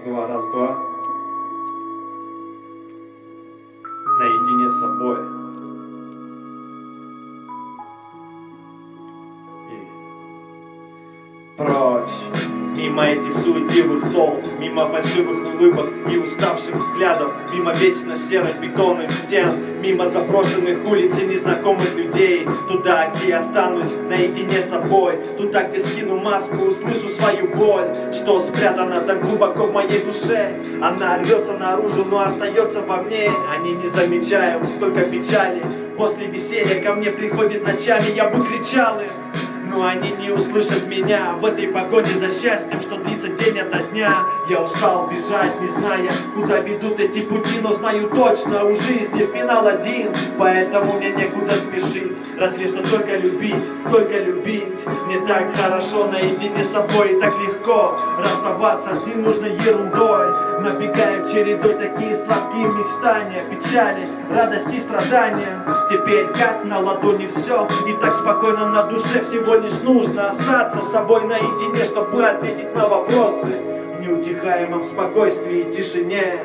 два, раз, два. Наедине с собой. И прочь. Мимо этих суетливых толп, мимо фальшивых улыбок и уставших взглядов, мимо вечно серых бетонных стен, мимо заброшенных улиц и незнакомых людей, туда, где я останусь наедине с собой, туда, где скину маску, услышу свою боль, что спрятана так глубоко в моей душе. Она рвется наружу, но остается во мне. Они не замечают, сколько печали. После веселья ко мне приходит ночами, я бы кричал им, но они не услышат меня в этой погоне за счастьем, что длится день ото дня. Я устал бежать, не зная, куда ведут эти пути, но знаю точно, у жизни финал один, поэтому мне некуда спешить, разве что только любить, только любить. Мне так хорошо наедине с собой, и так легко расставаться с ненужной ерундой. Набегаем чередой такие сладкие мечтания, печали, радости, страдания. Теперь как на ладони все, и так спокойно на душе. Всего лишь нужно остаться с собой наедине, чтобы ответить на вопросы в неутихаемом спокойствии и тишине.